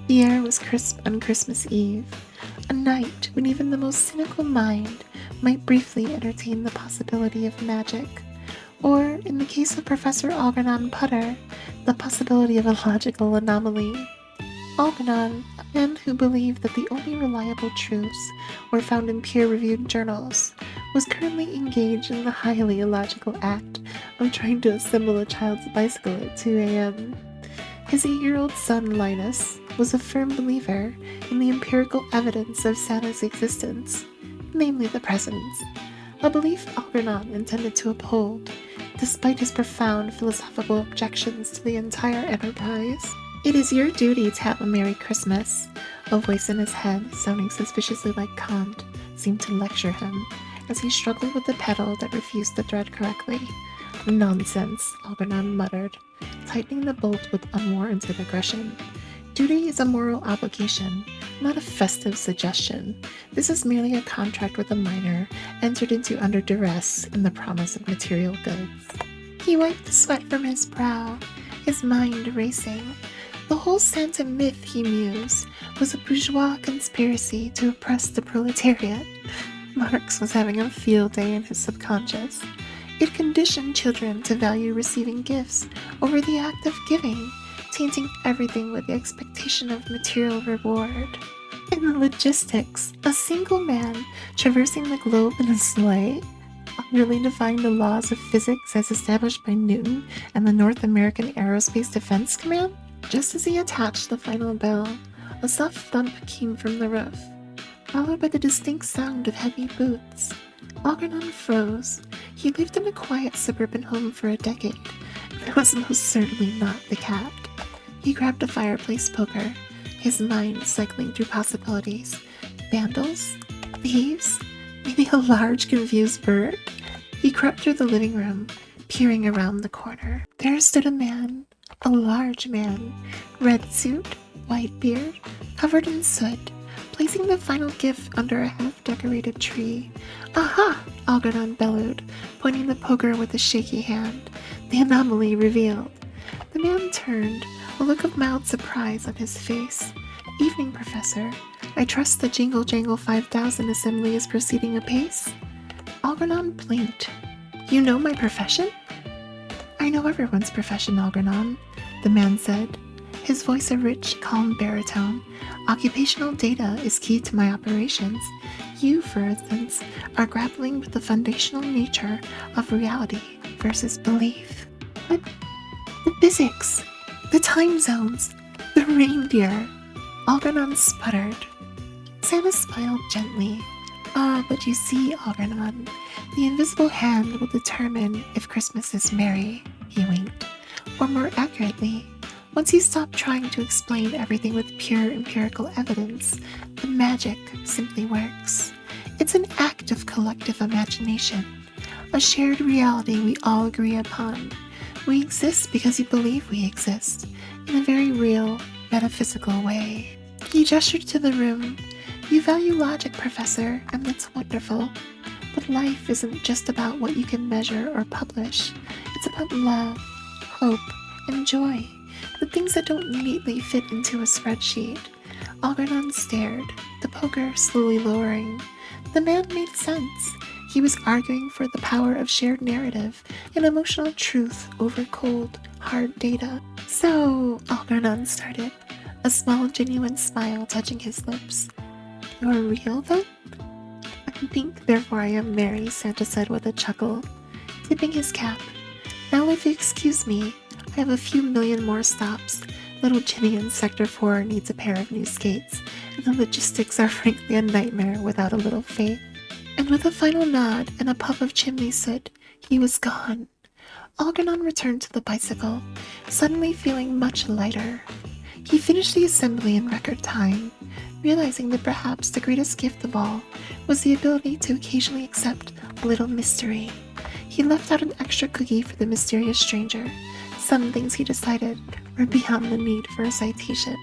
The air was crisp on Christmas Eve, a night when even the most cynical mind might briefly entertain the possibility of magic, or, in the case of Professor Algernon Putter, the possibility of a logical anomaly. Algernon, a man who believed that the only reliable truths were found in peer-reviewed journals, was currently engaged in the highly illogical act of trying to assemble a child's bicycle at 2 a.m. His 8-year-old son, Linus, was a firm believer in the empirical evidence of Santa's existence, namely the presents, a belief Algernon intended to uphold, despite his profound philosophical objections to the entire enterprise. "It is your duty to have a Merry Christmas," a voice in his head, sounding suspiciously like Kant, seemed to lecture him, as he struggled with the pedal that refused to thread correctly. "Nonsense," Algernon muttered, tightening the bolt with unwarranted aggression. "Duty is a moral obligation, not a festive suggestion. This is merely a contract with a minor, entered into under duress in the promise of material goods." He wiped the sweat from his brow, his mind racing. The whole Santa myth, he mused, was a bourgeois conspiracy to oppress the proletariat. Marx was having a field day in his subconscious. It conditioned children to value receiving gifts over the act of giving, tainting everything with the expectation of material reward. In the logistics, a single man traversing the globe in a sleigh, utterly defying the laws of physics as established by Newton and the North American Aerospace Defense Command? Just as he attached the final bell, a soft thump came from the roof, followed by the distinct sound of heavy boots. Algernon froze. He lived in a quiet suburban home for a decade, and it was most certainly not the cat. He grabbed a fireplace poker, his mind cycling through possibilities. Vandals? Thieves? Maybe a large, confused bird? He crept through the living room, peering around the corner. There stood a man, a large man, red suit, white beard, covered in soot, placing the final gift under a half-decorated tree. "Aha!" Algernon bellowed, pointing the poker with a shaky hand. The anomaly revealed. The man turned, a look of mild surprise on his face. "Evening, Professor. I trust the Jingle Jangle 5000 assembly is proceeding apace?" Algernon blinked. "You know my profession?" "I know everyone's profession, Algernon," the man said, his voice a rich, calm baritone. "Occupational data is key to my operations. You, for instance, are grappling with the foundational nature of reality versus belief." "But the physics, the time zones, the reindeer," Algernon sputtered. Santa smiled gently. But you see, Algernon, the invisible hand will determine if Christmas is merry," he winked. "Or more accurately, once you stop trying to explain everything with pure empirical evidence, the magic simply works. It's an act of collective imagination, a shared reality we all agree upon. We exist because you believe we exist, in a very real, metaphysical way." He gestured to the room. "You value logic, Professor, and that's wonderful. But life isn't just about what you can measure or publish. It's about love, hope, and joy, the things that don't neatly fit into a spreadsheet." Algernon stared, the poker slowly lowering. The man made sense. He was arguing for the power of shared narrative and emotional truth over cold, hard data. "So," Algernon started, a small, genuine smile touching his lips. "You're real, then?" "I think, therefore I am merry," Santa said with a chuckle, tipping his cap. "Now, if you excuse me, I have a few million more stops. Little Jimmy in Sector 4 needs a pair of new skates, and the logistics are frankly a nightmare without a little faith." And with a final nod and a puff of chimney soot, he was gone. Algernon returned to the bicycle, suddenly feeling much lighter. He finished the assembly in record time, realizing that perhaps the greatest gift of all was the ability to occasionally accept a little mystery. He left out an extra cookie for the mysterious stranger. Some things, he decided, were beyond the need for a citation.